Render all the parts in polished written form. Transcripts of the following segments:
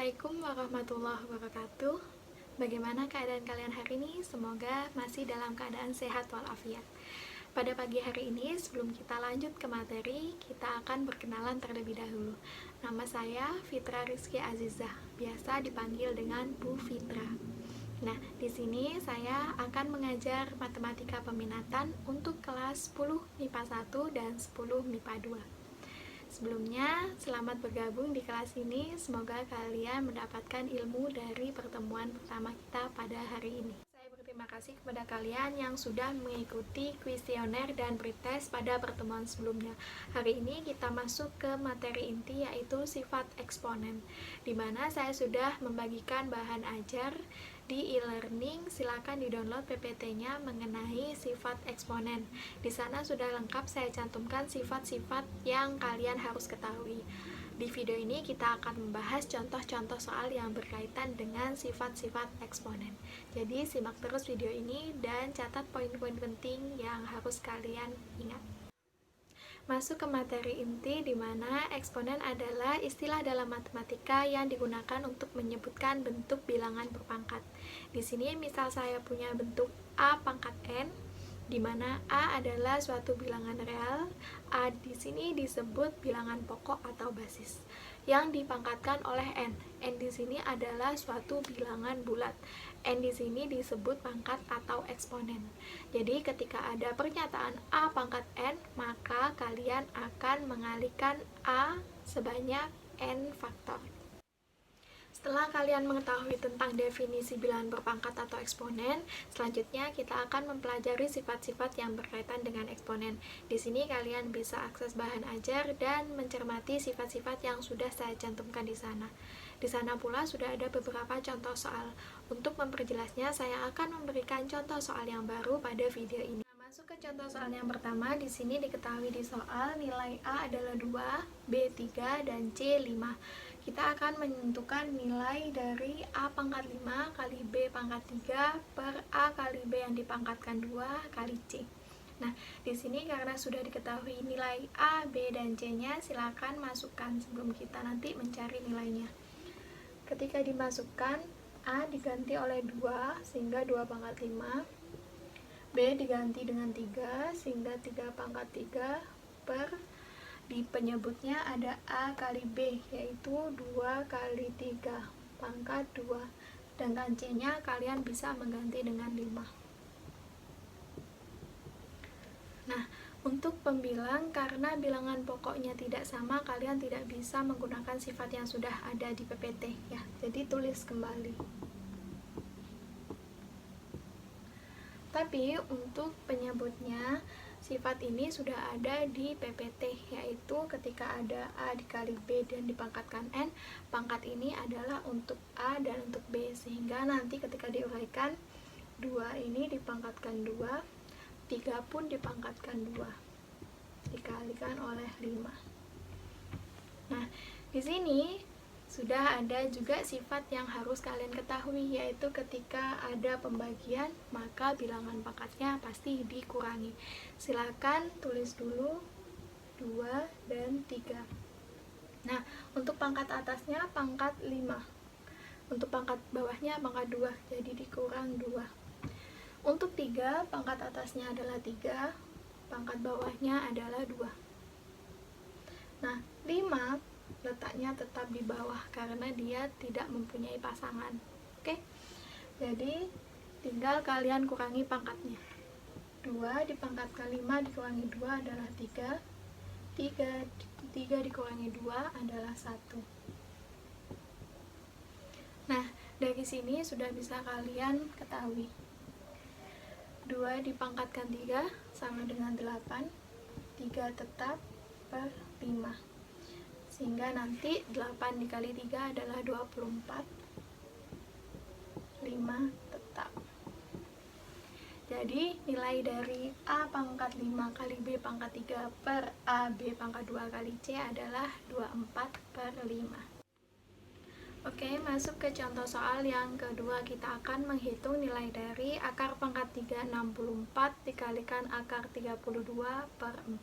Assalamualaikum warahmatullahi wabarakatuh. Bagaimana keadaan kalian hari ini? Semoga masih dalam keadaan sehat walafiat. Pada pagi hari ini, sebelum kita lanjut ke materi, kita akan berkenalan terlebih dahulu. Nama saya Fitra Rizky Azizah, biasa dipanggil dengan Bu Fitra. Nah, di sini saya akan mengajar matematika peminatan untuk kelas 10 MIPA 1 dan 10 MIPA 2. Sebelumnya, selamat bergabung di kelas ini. Semoga kalian mendapatkan ilmu dari pertemuan pertama kita pada hari ini. Saya berterima kasih kepada kalian yang sudah mengikuti kuesioner dan pretest pada pertemuan sebelumnya. Hari ini kita masuk ke materi inti, yaitu sifat eksponen, di mana saya sudah membagikan bahan ajar di e-learning. Silakan di-download PPT-nya mengenai sifat eksponen. Di sana sudah lengkap saya cantumkan sifat-sifat yang kalian harus ketahui. Di video ini kita akan membahas contoh-contoh soal yang berkaitan dengan sifat-sifat eksponen. Jadi simak terus video ini dan catat poin-poin penting yang harus kalian ingat. Masuk ke materi inti, di mana eksponen adalah istilah dalam matematika yang digunakan untuk menyebutkan bentuk bilangan berpangkat. Di sini misal saya punya bentuk A pangkat N, di mana A adalah suatu bilangan real, A di sini disebut bilangan pokok atau basis, yang dipangkatkan oleh N. N di sini adalah suatu bilangan bulat. N di sini disebut pangkat atau eksponen. Jadi ketika ada pernyataan A pangkat N, maka kalian akan mengalihkan A sebanyak N faktor. Setelah kalian mengetahui tentang definisi bilangan berpangkat atau eksponen, selanjutnya kita akan mempelajari sifat-sifat yang berkaitan dengan eksponen. Di sini kalian bisa akses bahan ajar dan mencermati sifat-sifat yang sudah saya cantumkan di sana. Di sana pula sudah ada beberapa contoh soal. Untuk memperjelasnya, saya akan memberikan contoh soal yang baru pada video ini. Masuk ke contoh soal yang pertama. Di sini diketahui di soal nilai A adalah 2, B 3, dan C 5. Kita akan menentukan nilai dari A pangkat 5 kali B pangkat 3 per A kali B yang dipangkatkan 2 kali C. Nah, di sini karena sudah diketahui nilai A, B, dan C-nya, silakan masukkan sebelum kita nanti mencari nilainya. Ketika dimasukkan, A diganti oleh 2 sehingga 2 pangkat 5, B diganti dengan 3 sehingga 3 pangkat 3 per, di penyebutnya ada A kali B, yaitu 2 kali 3 pangkat 2, sedangkan C nya kalian bisa mengganti dengan 5. Nah, untuk pembilang, karena bilangan pokoknya tidak sama, kalian tidak bisa menggunakan sifat yang sudah ada di PPT ya. Jadi tulis kembali. Tapi untuk penyebutnya, sifat ini sudah ada di PPT, yaitu ketika ada A dikali B dan dipangkatkan N, pangkat ini adalah untuk A dan untuk B, sehingga nanti ketika diuraikan, 2 ini dipangkatkan 2, 3 pun dipangkatkan 2, dikalikan oleh 5. Nah, di sini sudah ada juga sifat yang harus kalian ketahui, yaitu ketika ada pembagian, maka bilangan pangkatnya pasti dikurangi. Silakan tulis dulu 2 dan 3. Nah, untuk pangkat atasnya pangkat 5. Untuk pangkat bawahnya pangkat 2, jadi dikurang 2. Untuk 3, pangkat atasnya adalah 3, pangkat bawahnya adalah 2. Nah, 5 letaknya tetap di bawah karena dia tidak mempunyai pasangan. Oke? Jadi, tinggal kalian kurangi pangkatnya. 2 dipangkatkan 5 dikurangi 2 adalah 3. 3 dikurangi 2 adalah 1. Nah, dari sini sudah bisa kalian ketahui. 2 dipangkatkan 3 sama dengan 8. 3 tetap per 5. Sehingga nanti 8 dikali 3 adalah 24. 5 tetap. Jadi nilai dari A pangkat 5 kali B pangkat 3 per A B pangkat 2 kali C adalah 24 per 5. Oke, masuk ke contoh soal yang kedua. Kita akan menghitung nilai dari akar pangkat 3 64 dikalikan akar 32 per 4.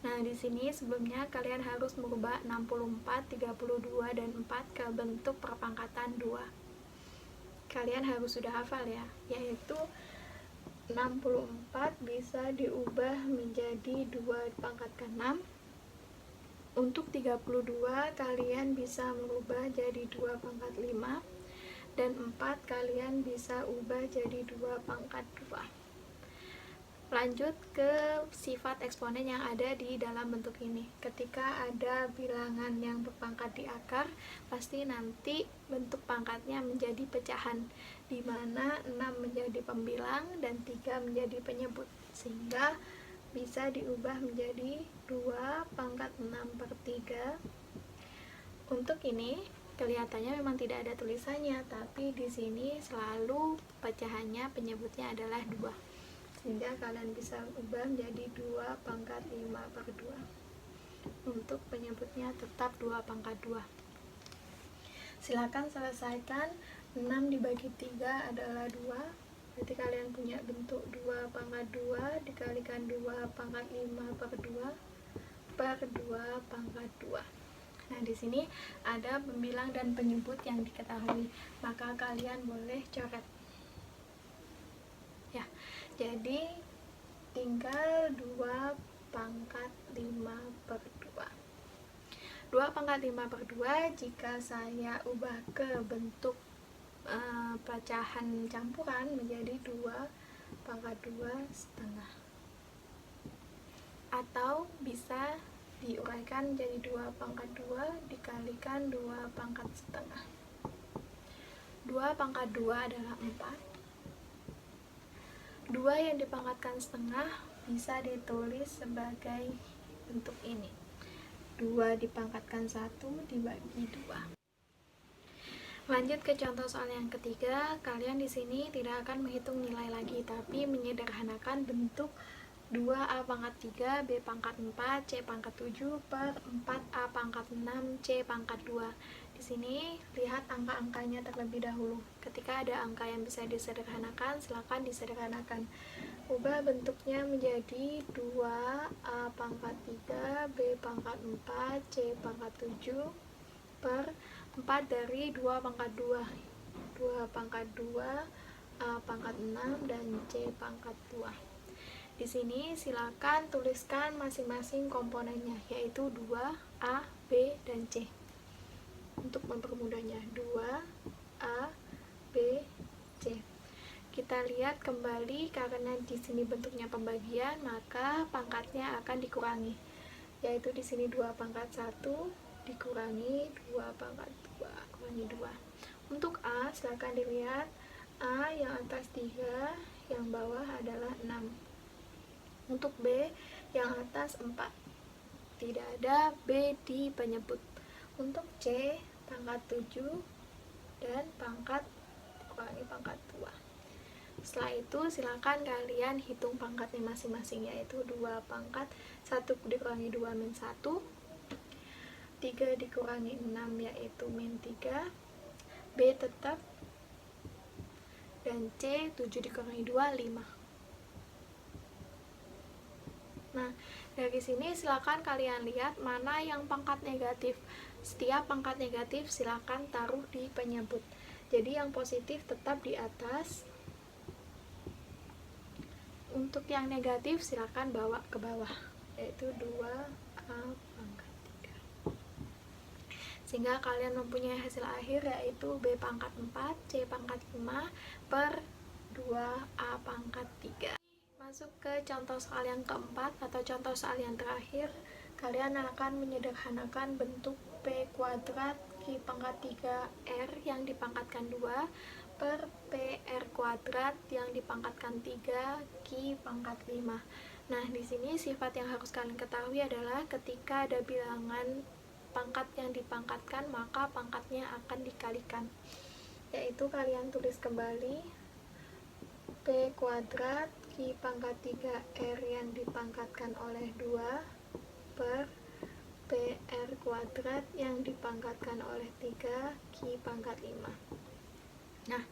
Nah, di sini sebelumnya kalian harus merubah 64, 32, dan 4 ke bentuk perpangkatan 2. Kalian harus sudah hafal ya, yaitu 64 bisa diubah menjadi 2 dipangkatkan 6. Untuk 32 kalian bisa merubah jadi 2 pangkat 5, dan 4 kalian bisa ubah jadi 2 pangkat 2. Lanjut ke sifat eksponen yang ada di dalam bentuk ini. Ketika ada bilangan yang berpangkat di akar, pasti nanti bentuk pangkatnya menjadi pecahan, di mana 6 menjadi pembilang dan 3 menjadi penyebut, sehingga bisa diubah menjadi 2 pangkat 6 per 3. Untuk ini kelihatannya memang tidak ada tulisannya, tapi di sini selalu pecahannya penyebutnya adalah 2, sehingga kalian bisa ubah menjadi 2 pangkat 5 per 2. Untuk penyebutnya tetap 2 pangkat 2. Silakan selesaikan. 6 dibagi 3 adalah 2, berarti kalian punya bentuk 2 pangkat 2 dikalikan 2 pangkat 5 per 2 per 2 pangkat 2. Nah, di sini ada pembilang dan penyebut yang diketahui, maka kalian boleh coret ya. Jadi tinggal 2 pangkat 5 per 2. 2 pangkat 5 per 2 jika saya ubah ke bentuk pecahan campuran menjadi 2 pangkat 2 setengah, atau bisa diuraikan jadi 2 pangkat 2 dikalikan 2 pangkat setengah. 2 pangkat 2 adalah 4. 2 yang dipangkatkan setengah bisa ditulis sebagai bentuk ini. 2 dipangkatkan 1 dibagi 2. Lanjut ke contoh soal yang ketiga. Kalian di sini tidak akan menghitung nilai lagi, tapi menyederhanakan bentuk 2A pangkat 3, B pangkat 4, C pangkat 7 per 4A pangkat 6, C pangkat 2. Di sini lihat angka-angkanya terlebih dahulu. Ketika ada angka yang bisa disederhanakan, silakan disederhanakan. Ubah bentuknya menjadi 2A pangkat 3, B pangkat 4, C pangkat 7 per 4 dari 2 pangkat 2. 2 pangkat 2, A pangkat 6, dan C pangkat 2. Di sini silakan tuliskan masing-masing komponennya, yaitu 2A, B, dan C. Untuk mempermudahnya, 2A, B, C. Kita lihat kembali, karena di sini bentuknya pembagian, maka pangkatnya akan dikurangi, yaitu di sini 2 pangkat 1 dikurangi 2 pangkat 2 kurangi 2. Untuk A, silakan dilihat, A yang atas 3, yang bawah adalah 6. Untuk B, yang atas 4, tidak ada B di penyebut. Untuk C, pangkat 7 dan pangkat dikurangi pangkat 2. Setelah itu silakan kalian hitung pangkatnya masing-masing, yaitu 2 pangkat 1 dikurangi 2 min 1, 3 dikurangi 6 yaitu min 3, B tetap, dan C 7 dikurangi 2, 5. Nah, dari sini silakan kalian lihat mana yang pangkat negatif. Setiap pangkat negatif silakan taruh di penyebut. Jadi yang positif tetap di atas. Untuk yang negatif silakan bawa ke bawah, yaitu 2A pangkat 3. Sehingga kalian mempunyai hasil akhir yaitu B pangkat 4, C pangkat 5 per 2A pangkat 3. Masuk ke contoh soal yang keempat atau contoh soal yang terakhir. Kalian akan menyederhanakan bentuk P kuadrat Q pangkat 3R yang dipangkatkan 2 per PR kuadrat yang dipangkatkan 3 Q pangkat 5. Nah, di sini sifat yang harus kalian ketahui adalah ketika ada bilangan pangkat yang dipangkatkan, maka pangkatnya akan dikalikan. Yaitu kalian tulis kembali P kuadrat Q pangkat 3R yang dipangkatkan oleh 2 per PR kuadrat yang dipangkatkan oleh 3 Q pangkat 5. Nah,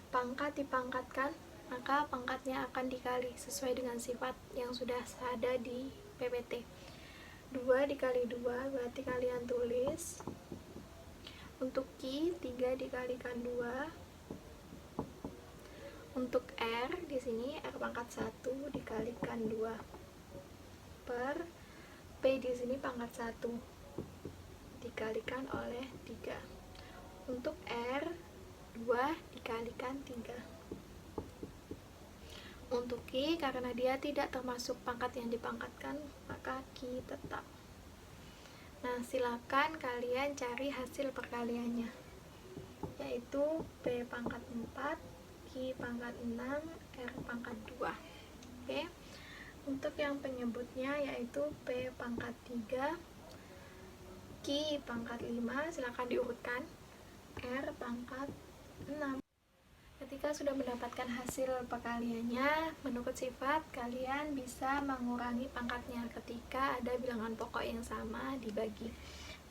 pangkat dipangkatkan, maka pangkatnya akan dikali sesuai dengan sifat yang sudah ada di PPT. 2 dikali 2 berarti kalian tulis. Untuk Q 3 dikalikan 2. Untuk R di sini R pangkat 1 dikalikan 2 per P di sini pangkat 1 dikalikan oleh 3. Untuk R 2 dikalikan 3. Untuk Q karena dia tidak termasuk pangkat yang dipangkatkan, maka Q tetap. Nah, silakan kalian cari hasil perkaliannya, yaitu P pangkat 4, Q pangkat 6, R pangkat 2. Oke. Untuk yang penyebutnya yaitu P pangkat 3, Q pangkat 5, silakan diurutkan, R pangkat 6. Ketika sudah mendapatkan hasil perkaliannya, menurut sifat kalian bisa mengurangi pangkatnya ketika ada bilangan pokok yang sama dibagi,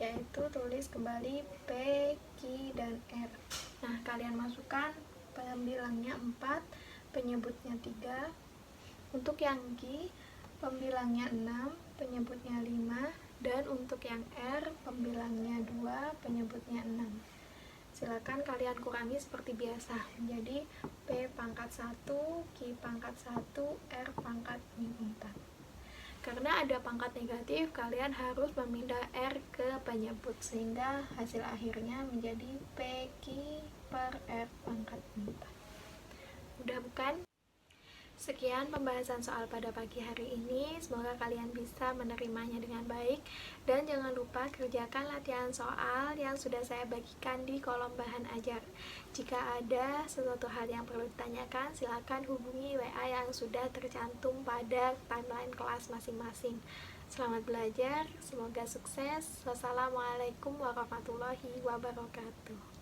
yaitu tulis kembali P, Q, dan R. Nah, kalian masukkan pembilangnya 4, penyebutnya 3. Untuk yang Q, pembilangnya 6, penyebutnya 5, dan untuk yang R, pembilangnya 2, penyebutnya 6. Silakan kalian kurangi seperti biasa. Jadi P pangkat 1, Q pangkat 1, R pangkat 4. Karena ada pangkat negatif, kalian harus memindah R ke penyebut sehingga hasil akhirnya menjadi P Q per R pangkat 4. Udah bukan? Sekian pembahasan soal pada pagi hari ini, semoga kalian bisa menerimanya dengan baik, dan jangan lupa kerjakan latihan soal yang sudah saya bagikan di kolom bahan ajar. Jika ada sesuatu hal yang perlu ditanyakan, silakan hubungi WA yang sudah tercantum pada timeline kelas masing-masing. Selamat belajar, semoga sukses. Wassalamualaikum warahmatullahi wabarakatuh.